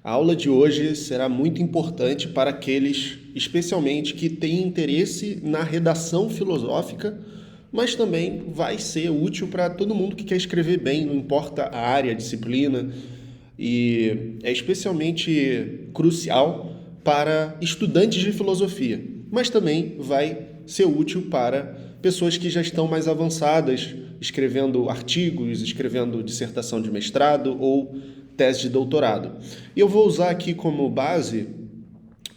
A aula de hoje será muito importante para aqueles, especialmente, que têm interesse na redação filosófica, mas também vai ser útil para todo mundo que quer escrever bem, não importa a área, a disciplina, e é especialmente crucial para estudantes de filosofia, mas também vai ser útil para pessoas que já estão mais avançadas, escrevendo artigos, escrevendo dissertação de mestrado ou tese de doutorado. E eu vou usar aqui como base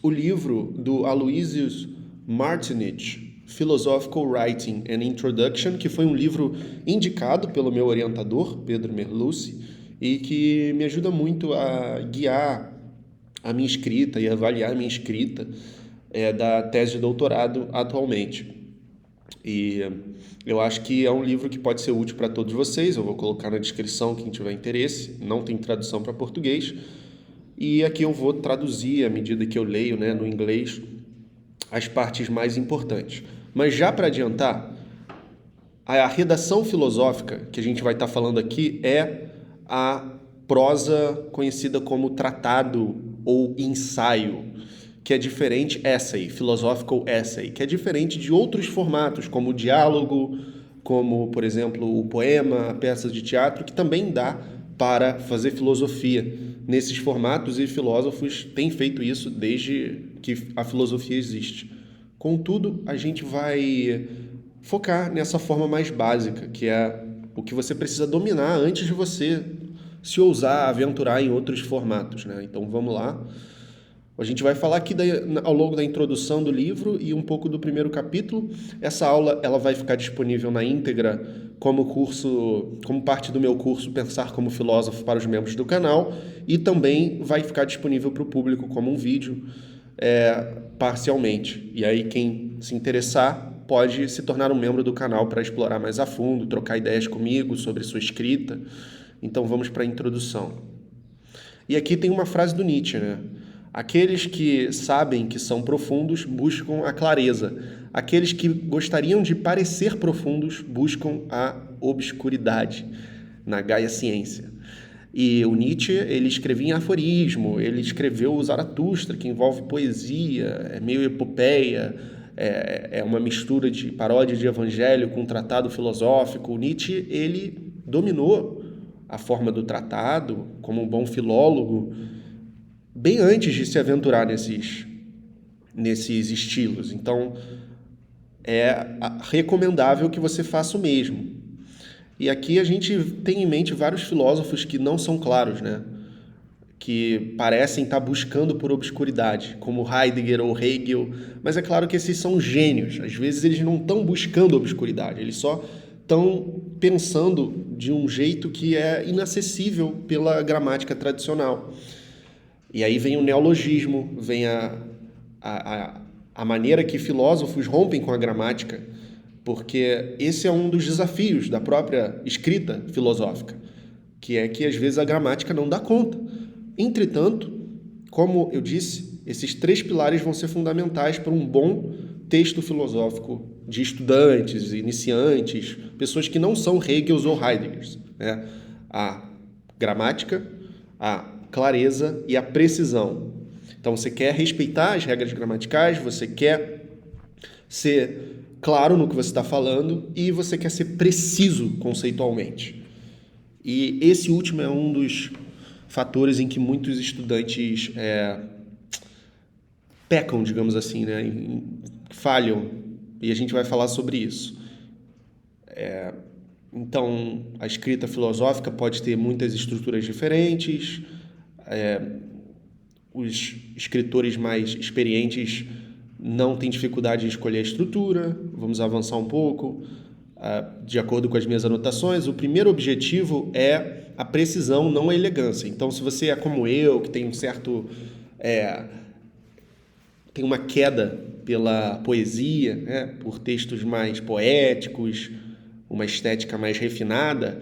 o livro do Aloysius Martinich, Philosophical Writing and Introduction, que foi um livro indicado pelo meu orientador, Pedro Merlucci, e que me ajuda muito a guiar a minha escrita e avaliar a minha escrita da tese de doutorado atualmente. E eu acho que é um livro que pode ser útil para todos vocês. Eu vou colocar na descrição quem tiver interesse. Não tem tradução para português. E aqui eu vou traduzir à medida que eu leio, né, no inglês, as partes mais importantes. Mas já para adiantar, a redação filosófica que a gente vai estar falando aqui é a prosa conhecida como tratado ou ensaio, que é diferente, essay, philosophical essay, que é diferente de outros formatos, como o diálogo, como, por exemplo, o poema, a peça de teatro, que também dá para fazer filosofia nesses formatos, e filósofos têm feito isso desde que a filosofia existe. Contudo, a gente vai focar nessa forma mais básica, que é o que você precisa dominar antes de você se ousar aventurar em outros formatos, né? Então vamos lá. A gente vai falar aqui ao longo da introdução do livro e um pouco do primeiro capítulo. Essa aula ela vai ficar disponível na íntegra como curso, como parte do meu curso Pensar como Filósofo para os membros do canal, e também vai ficar disponível para o público como um vídeo parcialmente. E aí quem se interessar pode se tornar um membro do canal para explorar mais a fundo, trocar ideias comigo sobre sua escrita. Então vamos para a introdução. E aqui tem uma frase do Nietzsche, né? Aqueles que sabem que são profundos buscam a clareza. Aqueles que gostariam de parecer profundos buscam a obscuridade, na Gaia Ciência. E o Nietzsche, ele escrevia em aforismo, ele escreveu o Zaratustra, que envolve poesia, é meio epopeia, é uma mistura de paródia de evangelho com um tratado filosófico. O Nietzsche, ele dominou a forma do tratado como um bom filólogo, bem antes de se aventurar nesses estilos. Então, é recomendável que você faça o mesmo. E aqui a gente tem em mente vários filósofos que não são claros, né? Que parecem estar buscando por obscuridade, como Heidegger ou Hegel, mas é claro que esses são gênios. Às vezes eles não estão buscando obscuridade, eles só estão pensando de um jeito que é inacessível pela gramática tradicional. E aí vem o neologismo, vem a maneira que filósofos rompem com a gramática, porque esse é um dos desafios da própria escrita filosófica, que é que às vezes a gramática não dá conta. Entretanto, como eu disse, esses três pilares vão ser fundamentais para um bom texto filosófico de estudantes, iniciantes, pessoas que não são Hegels ou Heideggers, né? A gramática, a clareza e a precisão. Então você quer respeitar as regras gramaticais, você quer ser claro no que você está falando e você quer ser preciso conceitualmente. E esse último é um dos fatores em que muitos estudantes pecam, digamos assim, né? Falham, e a gente vai falar sobre isso. Então, a escrita filosófica pode ter muitas estruturas diferentes. Os escritores mais experientes não têm dificuldade em escolher a estrutura. Vamos avançar um pouco. De acordo com as minhas anotações, o primeiro objetivo é a precisão, não a elegância. Então, se você é como eu, que tem um certo... tem uma queda pela poesia, né, por textos mais poéticos, uma estética mais refinada,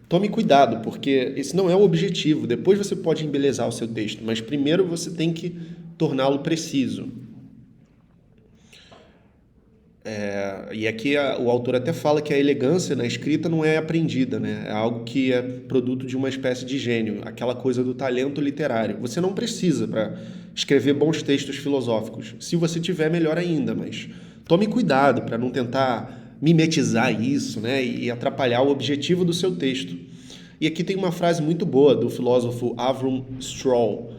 tome cuidado, porque esse não é o objetivo. Depois você pode embelezar o seu texto, mas primeiro você tem que torná-lo preciso. E aqui o autor até fala que a elegância na escrita não é aprendida, né? É algo que é produto de uma espécie de gênio, aquela coisa do talento literário. Você não precisa para escrever bons textos filosóficos. Se você tiver, melhor ainda, mas tome cuidado para não tentar mimetizar isso, né? E atrapalhar o objetivo do seu texto. E aqui tem uma frase muito boa do filósofo Avram Stroll.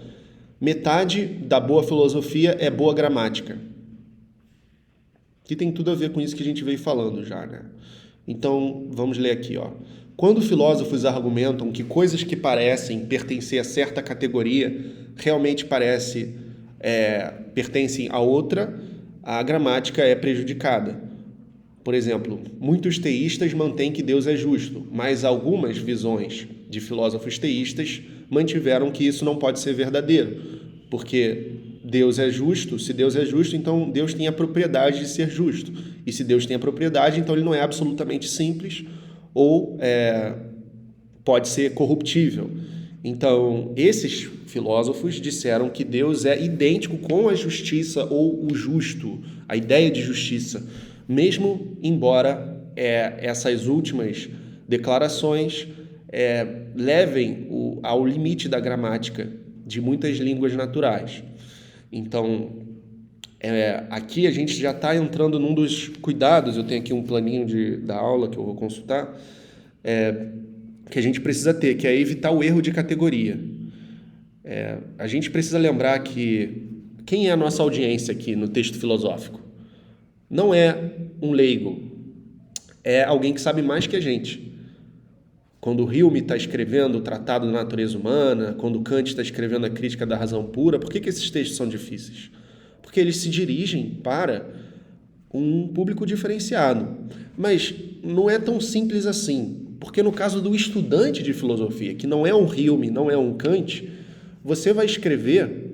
Metade da boa filosofia é boa gramática. Que tem tudo a ver com isso que a gente veio falando já, né? Então, vamos ler aqui, ó. Quando filósofos argumentam que coisas que parecem pertencer a certa categoria realmente pertencem a outra, a gramática é prejudicada. Por exemplo, muitos teístas mantêm que Deus é justo, mas algumas visões de filósofos teístas mantiveram que isso não pode ser verdadeiro, porque Deus é justo. Se Deus é justo, então Deus tem a propriedade de ser justo. E se Deus tem a propriedade, então ele não é absolutamente simples ou pode ser corruptível. Então, esses filósofos disseram que Deus é idêntico com a justiça ou o justo, a ideia de justiça, mesmo embora essas últimas declarações levem ao limite da gramática de muitas línguas naturais. Então, aqui a gente já está entrando num dos cuidados. Eu tenho aqui um planinho da aula que eu vou consultar, que a gente precisa ter, que é evitar o erro de categoria. A gente precisa lembrar que quem é a nossa audiência aqui no texto filosófico? Não é um leigo, é alguém que sabe mais que a gente. Quando Hume está escrevendo o Tratado da Natureza Humana, quando Kant está escrevendo a Crítica da Razão Pura, por que esses textos são difíceis? Porque eles se dirigem para um público diferenciado. Mas não é tão simples assim, porque no caso do estudante de filosofia, que não é um Hume, não é um Kant, você vai escrever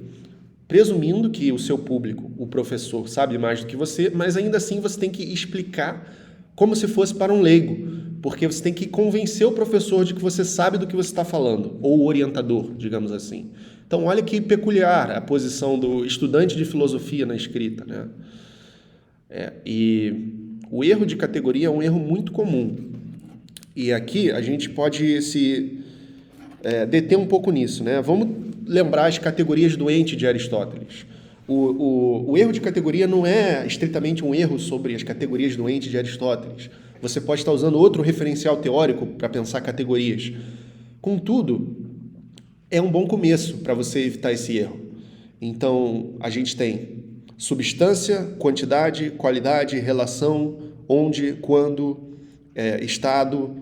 presumindo que o seu público, o professor, sabe mais do que você, mas ainda assim você tem que explicar como se fosse para um leigo, porque você tem que convencer o professor de que você sabe do que você está falando, ou o orientador, digamos assim. Então, olha que peculiar a posição do estudante de filosofia na escrita, né? E o erro de categoria é um erro muito comum. E aqui a gente pode se deter um pouco nisso, né? Vamos lembrar as categorias doentes de Aristóteles. O erro de categoria não é estritamente um erro sobre as categorias doentes de Aristóteles. Você pode estar usando outro referencial teórico para pensar categorias. Contudo, é um bom começo para você evitar esse erro. Então, a gente tem substância, quantidade, qualidade, relação, onde, quando, estado,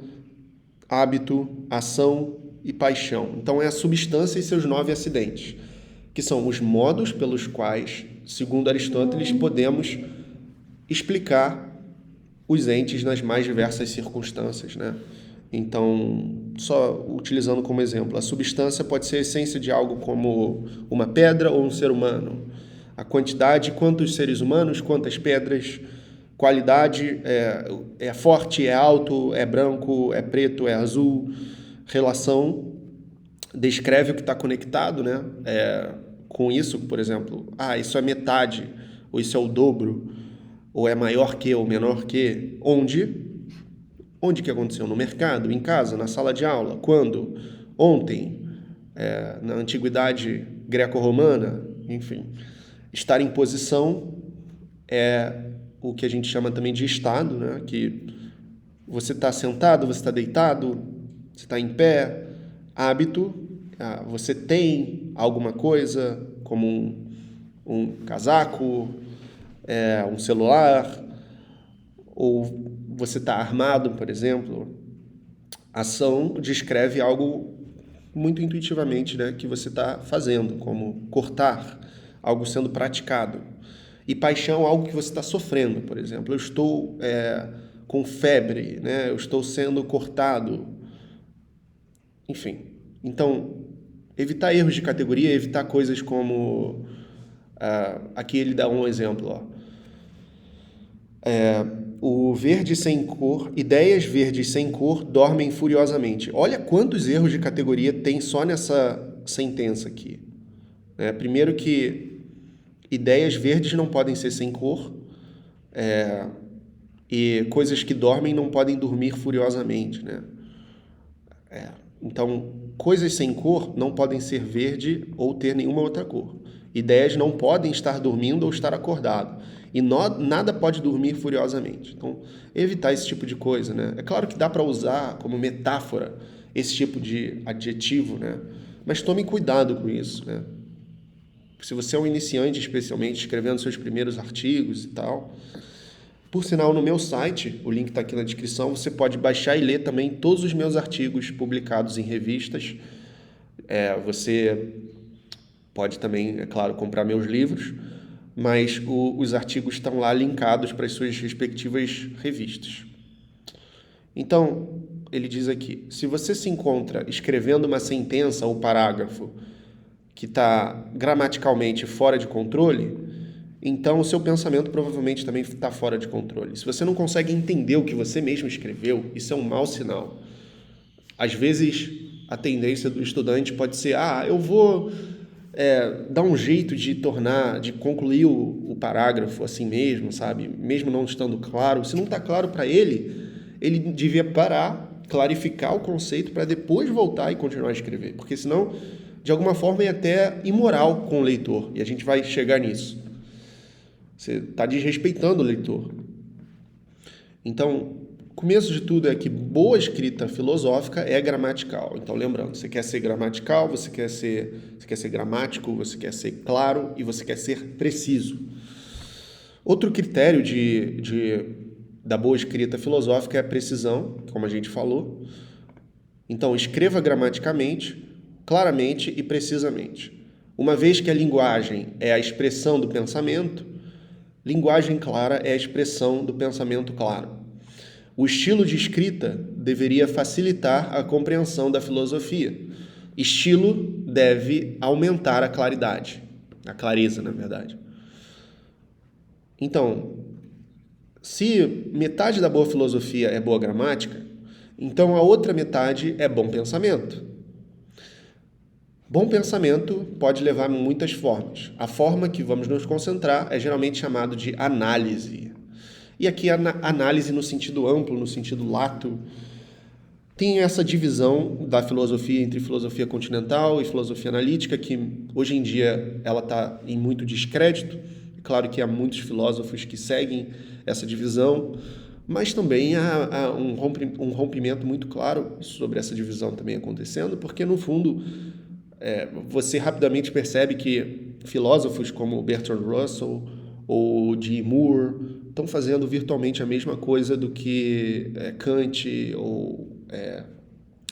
hábito, ação e paixão. Então, é a substância e seus 9 acidentes, que são os modos pelos quais, segundo Aristóteles, podemos explicar os entes nas mais diversas circunstâncias, né? Então, só utilizando como exemplo, a substância pode ser a essência de algo como uma pedra ou um ser humano. A quantidade, quantos seres humanos, quantas pedras. Qualidade, é forte, é alto, é branco, é preto, é azul. Relação descreve o que está conectado, né? Com isso, por exemplo, isso é metade, ou isso é o dobro, ou é maior que, ou menor que. Onde que aconteceu? No mercado, em casa, na sala de aula, quando? Ontem, na antiguidade greco-romana, enfim. Estar em posição é o que a gente chama também de estado, né? Que você está sentado, você está deitado, você está em pé. Hábito, você tem alguma coisa, como um casaco, um celular, ou você está armado, por exemplo. Ação descreve algo muito intuitivamente, né, que você está fazendo, como cortar, algo sendo praticado. E paixão, algo que você está sofrendo, por exemplo. Eu estou com febre, né, eu estou sendo cortado. Enfim, então, evitar erros de categoria, evitar coisas como... aqui ele dá um exemplo, ó. O verde sem cor, ideias verdes sem cor dormem furiosamente. Olha quantos erros de categoria tem só nessa sentença aqui. Primeiro que ideias verdes não podem ser sem cor. e coisas que dormem não podem dormir furiosamente, né? Então, coisas sem cor não podem ser verde ou ter nenhuma outra cor. Ideias não podem estar dormindo ou estar acordado. E nada pode dormir furiosamente. Então, evitar esse tipo de coisa, né? É claro que dá para usar como metáfora esse tipo de adjetivo, né? Mas tome cuidado com isso, né? Se você é um iniciante, especialmente, escrevendo seus primeiros artigos e tal. Por sinal, no meu site, o link está aqui na descrição, você pode baixar e ler também todos os meus artigos publicados em revistas. Você pode também, é claro, comprar meus livros, mas os artigos estão lá linkados para as suas respectivas revistas. Então, ele diz aqui, se você se encontra escrevendo uma sentença ou parágrafo que está gramaticalmente fora de controle, então o seu pensamento provavelmente também está fora de controle. Se você não consegue entender o que você mesmo escreveu, isso é um mau sinal. Às vezes, a tendência do estudante pode ser, eu vou dar um jeito de concluir o parágrafo assim mesmo, sabe? Mesmo não estando claro. Se não está claro para ele devia parar, clarificar o conceito para depois voltar e continuar a escrever. Porque senão, de alguma forma, é até imoral com o leitor. E a gente vai chegar nisso. Você está desrespeitando o leitor. Então, o começo de tudo é que boa escrita filosófica é gramatical. Então, lembrando, você quer ser gramatical, você quer ser gramático, você quer ser claro e você quer ser preciso. Outro critério da boa escrita filosófica é a precisão, como a gente falou. Então, escreva gramaticamente, claramente e precisamente. Uma vez que a linguagem é a expressão do pensamento, linguagem clara é a expressão do pensamento claro. O estilo de escrita deveria facilitar a compreensão da filosofia. Estilo deve aumentar a claridade, a clareza, na verdade. Então, se metade da boa filosofia é boa gramática, então a outra metade é bom pensamento. Bom pensamento pode levar a muitas formas. A forma que vamos nos concentrar é geralmente chamado de análise. E aqui a análise no sentido amplo, no sentido lato, tem essa divisão da filosofia entre filosofia continental e filosofia analítica, que hoje em dia ela está em muito descrédito. É claro que há muitos filósofos que seguem essa divisão, mas também há um rompimento muito claro sobre essa divisão também acontecendo, porque no fundo você rapidamente percebe que filósofos como Bertrand Russell ou G. Moore estão fazendo virtualmente a mesma coisa do que Kant ou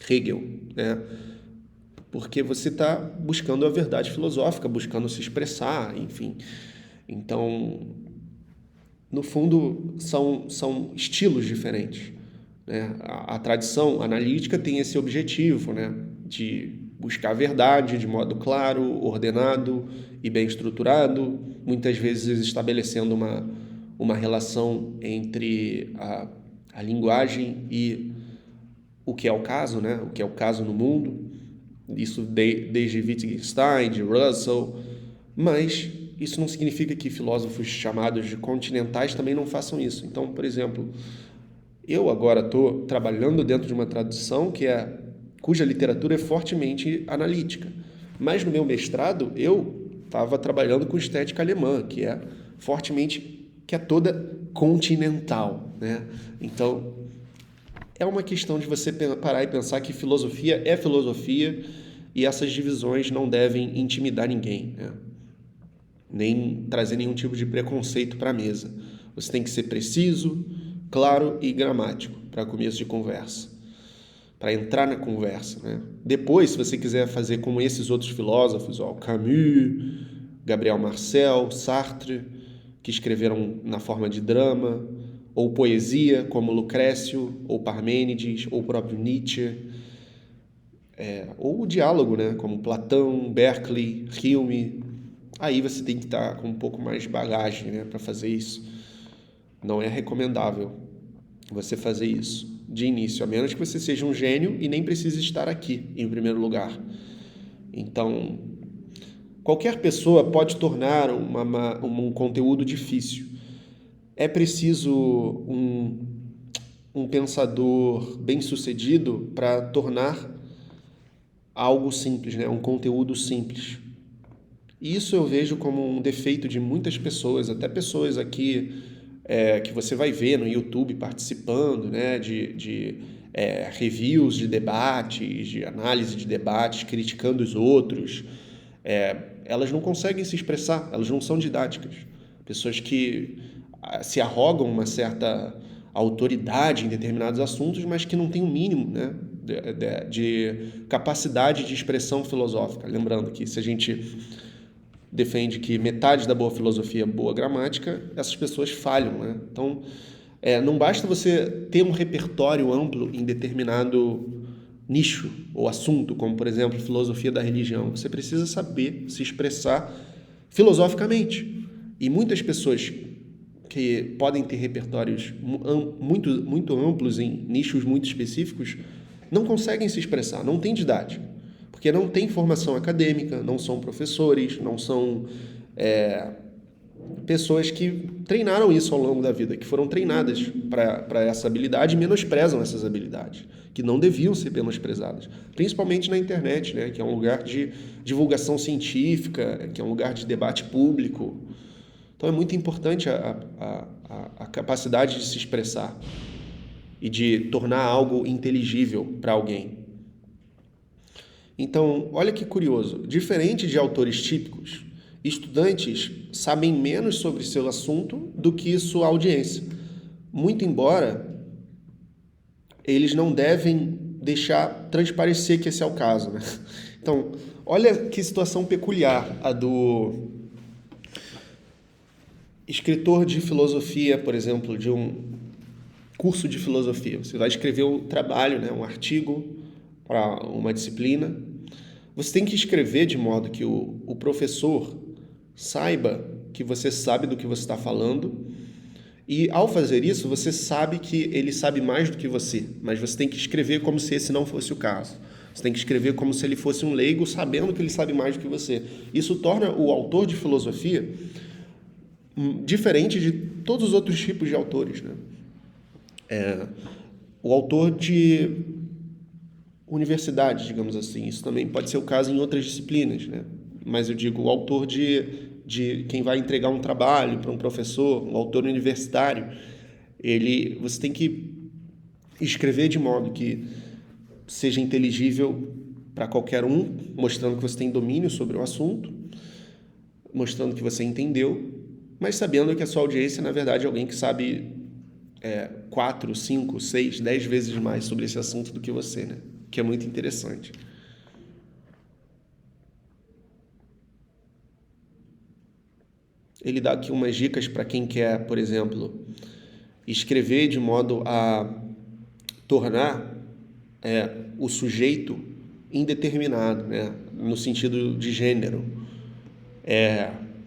Hegel, né? Porque você está buscando a verdade filosófica, buscando se expressar, enfim. Então, no fundo, são estilos diferentes, né? A tradição analítica tem esse objetivo, né? De buscar a verdade de modo claro, ordenado e bem estruturado, muitas vezes estabelecendo uma relação entre a linguagem e o que é o caso, né? O que é o caso no mundo. Isso desde Wittgenstein, de Russell, mas isso não significa que filósofos chamados de continentais também não façam isso. Então, por exemplo, eu agora estou trabalhando dentro de uma tradição cuja literatura é fortemente analítica. Mas no meu mestrado, eu estava trabalhando com estética alemã, que é toda continental, né? Então, é uma questão de você parar e pensar que filosofia é filosofia e essas divisões não devem intimidar ninguém, né? Nem trazer nenhum tipo de preconceito para a mesa. Você tem que ser preciso, claro e gramático para começo de conversa, para entrar na conversa, né? Depois, se você quiser fazer como esses outros filósofos, Camus, Gabriel Marcel, Sartre, que escreveram na forma de drama, ou poesia, como Lucrécio, ou Parmênides, ou o próprio Nietzsche, ou o diálogo, né? Como Platão, Berkeley, Hume. Aí você tem que estar com um pouco mais de bagagem, né? Para fazer isso. Não é recomendável você fazer isso de início, a menos que você seja um gênio e nem precise estar aqui, em primeiro lugar. Então, qualquer pessoa pode tornar um conteúdo difícil. É preciso um pensador bem-sucedido para tornar algo simples, né? Um conteúdo simples. E isso eu vejo como um defeito de muitas pessoas, até pessoas aqui que você vai ver no YouTube participando, né? De reviews de debates, de análise de debates, criticando os outros. Elas não conseguem se expressar, elas não são didáticas. Pessoas que se arrogam uma certa autoridade em determinados assuntos, mas que não têm o mínimo, né, de capacidade de expressão filosófica. Lembrando que se a gente defende que metade da boa filosofia é boa gramática, essas pessoas falham, né? Então, não basta você ter um repertório amplo em determinado nicho ou assunto, como, por exemplo, filosofia da religião. Você precisa saber se expressar filosoficamente. E muitas pessoas que podem ter repertórios muito amplos em nichos muito específicos não conseguem se expressar, não têm didática, porque não têm formação acadêmica, não são professores, não são pessoas que treinaram isso ao longo da vida, que foram treinadas para essa habilidade e menosprezam essas habilidades, que não deviam ser menosprezadas, principalmente na internet, né, que é um lugar de divulgação científica, que é um lugar de debate público. Então é muito importante a capacidade de se expressar e de tornar algo inteligível para alguém. Então, olha que curioso, diferente de autores típicos, estudantes sabem menos sobre seu assunto do que sua audiência, muito embora eles não devem deixar transparecer que esse é o caso, né? Então, olha que situação peculiar a do escritor de filosofia, por exemplo, de um curso de filosofia. Você vai escrever um trabalho, né, um artigo para uma disciplina. Você tem que escrever de modo que o professor saiba que você sabe do que você está falando, e ao fazer isso, você sabe que ele sabe mais do que você, mas você tem que escrever como se esse não fosse o caso. Você tem que escrever como se ele fosse um leigo, sabendo que ele sabe mais do que você. Isso torna o autor de filosofia diferente de todos os outros tipos de autores, né? O autor de universidade, digamos assim, isso também pode ser o caso em outras disciplinas, né? Mas eu digo, o autor de quem vai entregar um trabalho para um professor, um autor universitário, você tem que escrever de modo que seja inteligível para qualquer um, mostrando que você tem domínio sobre o assunto, mostrando que você entendeu, mas sabendo que a sua audiência, na verdade, é alguém que sabe 4, 5, 6, 10 vezes mais sobre esse assunto do que você, né? Que é muito interessante. Ele dá aqui umas dicas para quem quer, por exemplo, escrever de modo a tornar o sujeito indeterminado, né? No sentido de gênero.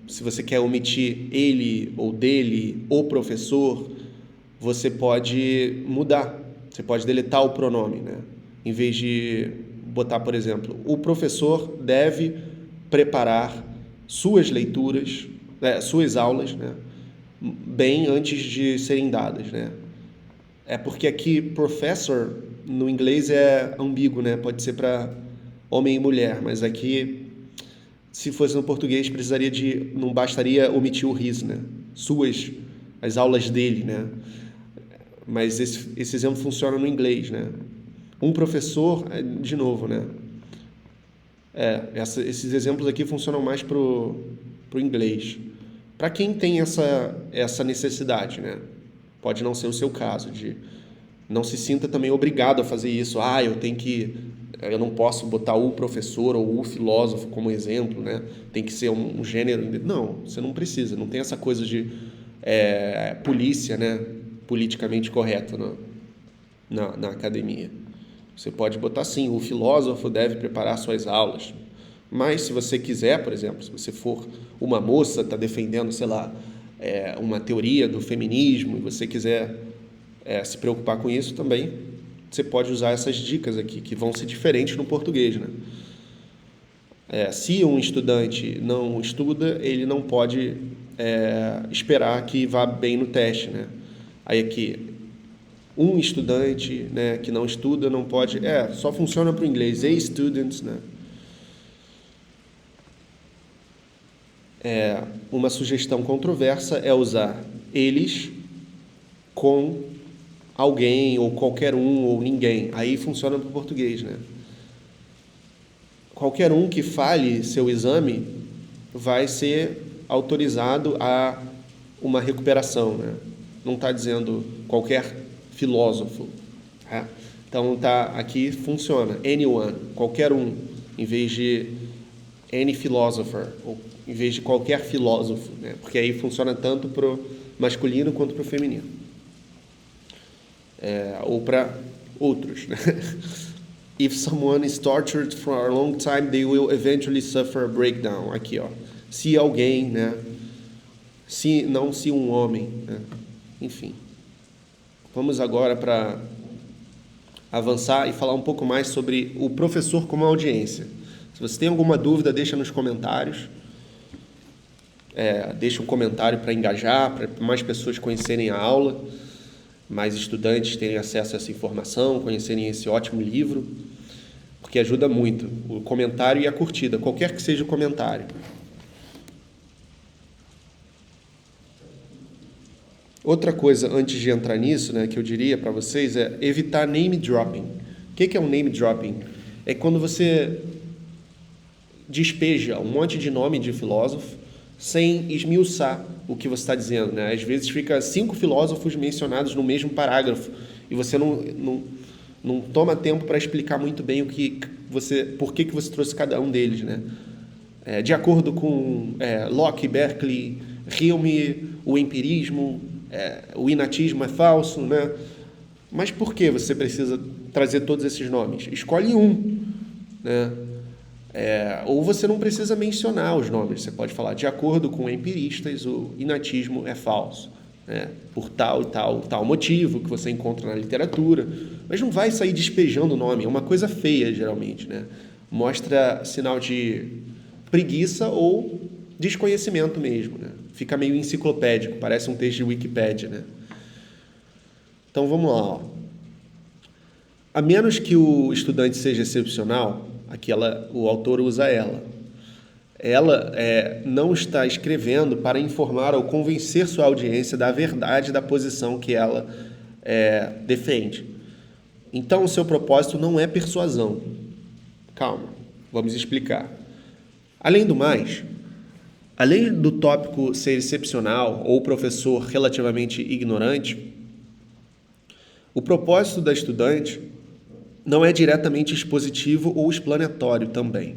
Se você quer omitir ele ou dele, ou professor, você pode mudar, você pode deletar o pronome, né? Em vez de botar, por exemplo, o professor deve preparar suas leituras, suas aulas, né, bem antes de serem dadas, né? É porque aqui professor no inglês é ambíguo, né? Pode ser para homem e mulher, mas aqui, se fosse no português, não bastaria omitir o his, né? As aulas dele, né? Mas esse exemplo funciona no inglês, né? Um professor, de novo, né? Esses exemplos aqui funcionam mais pro inglês. Para quem tem essa necessidade, né? Pode não ser o seu caso, não se sinta também obrigado a fazer isso. Eu não posso botar o professor ou o filósofo como exemplo, né? Tem que ser um gênero. Não, você não precisa. Não tem essa coisa de polícia, né? Politicamente correto na academia. Você pode botar sim, o filósofo deve preparar suas aulas. Mas se você quiser, por exemplo, se você for uma moça, está defendendo, sei lá, uma teoria do feminismo, e você quiser se preocupar com isso também, você pode usar essas dicas aqui, que vão ser diferentes no português, né? Se um estudante não estuda, ele não pode esperar que vá bem no teste, né? Aí aqui, um estudante, né, que não estuda não pode... só funciona para o inglês. A student, né? Uma sugestão controversa é usar eles com alguém, ou qualquer um, ou ninguém. Aí funciona para o português, né? Qualquer um que falhe seu exame vai ser autorizado a uma recuperação, né? Não está dizendo qualquer filósofo. Tá? Então, aqui funciona. Anyone, qualquer um, em vez de any philosopher, ou em vez de qualquer filósofo, né? Porque aí funciona tanto para o masculino quanto para o feminino. Ou para outros, né? If someone is tortured for a long time, they will eventually suffer a breakdown. Aqui, ó. Se alguém, né? Se um homem, né? Enfim. Vamos agora para avançar e falar um pouco mais sobre o professor como audiência. Se você tem alguma dúvida, deixa nos comentários. Deixa um comentário para engajar, para mais pessoas conhecerem a aula, mais estudantes terem acesso a essa informação, conhecerem esse ótimo livro, porque ajuda muito o comentário e a curtida, qualquer que seja o comentário. Outra coisa, antes de entrar nisso, né, que eu diria para vocês, é evitar name dropping. O que é um name dropping? É quando você despeja um monte de nome de filósofo sem esmiuçar o que você está dizendo, né? Às vezes fica 5 filósofos mencionados no mesmo parágrafo e você não toma tempo para explicar muito bem por que você trouxe cada um deles, né? De acordo com Locke, Berkeley, Hume, o empirismo, o inatismo é falso, né? Mas por que você precisa trazer todos esses nomes? Escolhe um, né? Ou você não precisa mencionar os nomes, você pode falar, de acordo com empiristas, o inatismo é falso, né? Por tal e tal motivo que você encontra na literatura, mas não vai sair despejando o nome, é uma coisa feia geralmente, né? Mostra sinal de preguiça ou desconhecimento mesmo, né? Fica meio enciclopédico, parece um texto de Wikipédia, né? Então vamos lá, ó. A menos que o estudante seja excepcional, aqui o autor usa ela. Ela não está escrevendo para informar ou convencer sua audiência da verdade da posição que ela defende. Então, o seu propósito não é persuasão. Calma, vamos explicar. Além do mais, além do tópico ser excepcional ou professor relativamente ignorante, o propósito da estudante não é diretamente expositivo ou explanatório também.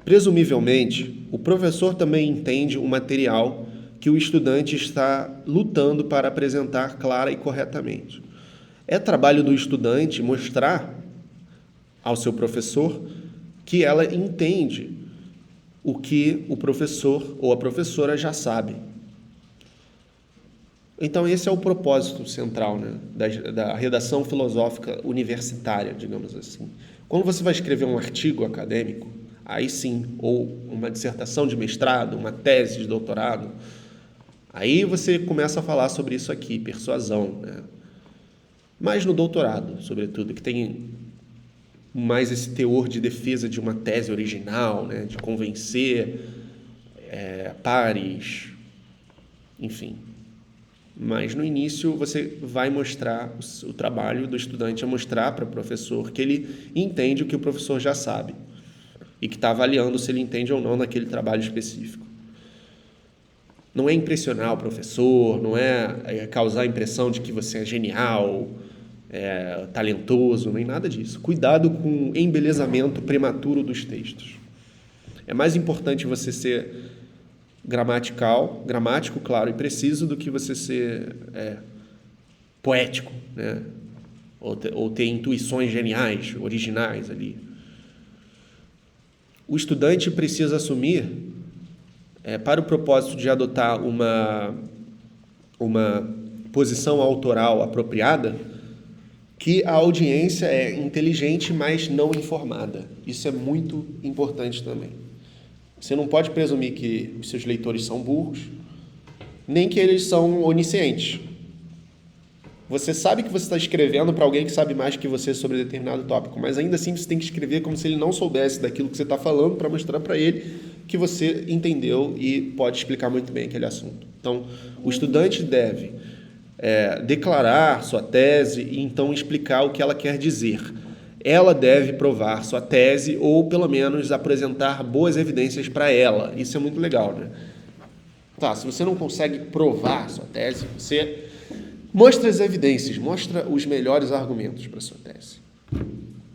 Presumivelmente, o professor também entende o material que o estudante está lutando para apresentar clara e corretamente. É trabalho do estudante mostrar ao seu professor que ela entende o que o professor ou a professora já sabe. Então, esse é o propósito central, né, da redação filosófica universitária, digamos assim. Quando você vai escrever um artigo acadêmico, aí sim, ou uma dissertação de mestrado, uma tese de doutorado, aí você começa a falar sobre isso aqui, persuasão, né? Mas no doutorado, sobretudo, que tem mais esse teor de defesa de uma tese original, né, de convencer pares, enfim. Mas no início você vai mostrar, o trabalho do estudante é mostrar para o professor que ele entende o que o professor já sabe e que está avaliando se ele entende ou não naquele trabalho específico. Não é impressionar o professor, não é causar a impressão de que você é genial, talentoso, nem nada disso. Cuidado com o embelezamento prematuro dos textos. É mais importante você ser gramático, claro, e preciso do que você ser poético, né? Ou ter intuições geniais, originais ali. O estudante precisa assumir, para o propósito de adotar uma posição autoral apropriada, que a audiência é inteligente, mas não informada. Isso é muito importante também. Você não pode presumir que os seus leitores são burros, nem que eles são oniscientes. Você sabe que você está escrevendo para alguém que sabe mais que você sobre determinado tópico, mas ainda assim você tem que escrever como se ele não soubesse daquilo que você está falando para mostrar para ele que você entendeu e pode explicar muito bem aquele assunto. Então, o estudante deve declarar sua tese e então explicar o que ela quer dizer. Ela deve provar sua tese ou, pelo menos, apresentar boas evidências para ela. Isso é muito legal, né? Tá, se você não consegue provar sua tese, você mostra as evidências, mostra os melhores argumentos para sua tese.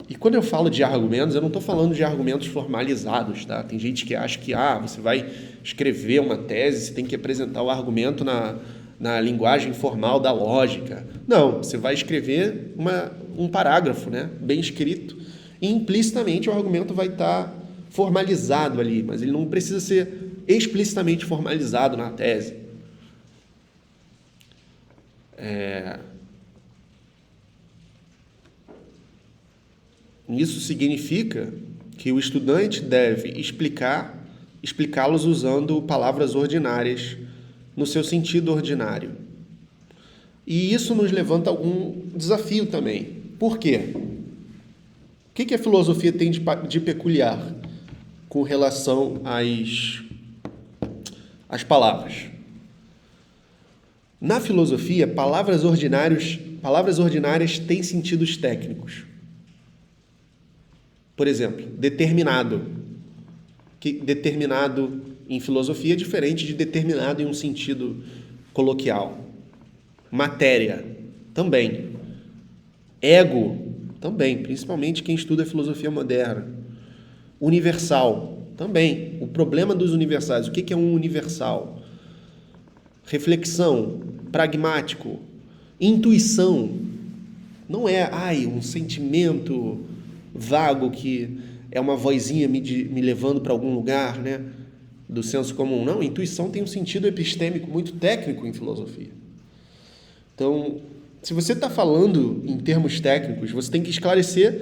E quando eu falo de argumentos, eu não estou falando de argumentos formalizados, tá? Tem gente que acha que você vai escrever uma tese, você tem que apresentar o argumento na linguagem formal da lógica. Não, você vai escrever um parágrafo, né, bem escrito, e implicitamente o argumento vai estar formalizado ali, mas ele não precisa ser explicitamente formalizado na tese. Isso significa que o estudante deve explicá-los usando palavras ordinárias no seu sentido ordinário. E isso nos levanta algum desafio também. Por quê? O que a filosofia tem de peculiar com relação às palavras? Na filosofia, palavras ordinárias têm sentidos técnicos. Por exemplo, determinado. Determinado em filosofia é diferente de determinado em um sentido coloquial. Matéria, também. Ego, também, principalmente quem estuda filosofia moderna. Universal, também. O problema dos universais. O que é um universal? Reflexão, pragmático, intuição. Não é, um sentimento vago que é uma vozinha me levando para algum lugar, né, do senso comum. Não, intuição tem um sentido epistêmico muito técnico em filosofia. Então, se você está falando em termos técnicos, você tem que esclarecer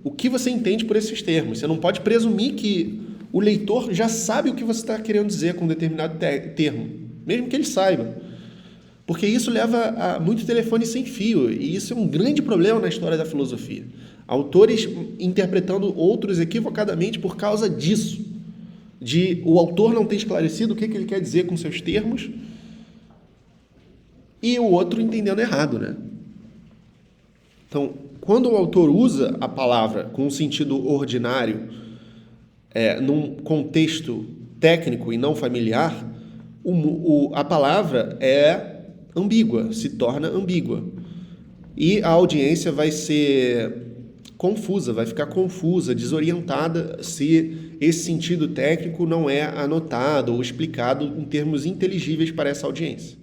o que você entende por esses termos. Você não pode presumir que o leitor já sabe o que você está querendo dizer com um determinado termo, mesmo que ele saiba. Porque isso leva a muito telefone sem fio, e isso é um grande problema na história da filosofia. Autores interpretando outros equivocadamente por causa disso, de o autor não ter esclarecido o que ele quer dizer com seus termos e o outro entendendo errado, né? Então, quando o autor usa a palavra com um sentido ordinário, num contexto técnico e não familiar, a palavra é ambígua, se torna ambígua. E a audiência vai ser confusa, vai ficar confusa, desorientada se esse sentido técnico não é anotado ou explicado em termos inteligíveis para essa audiência.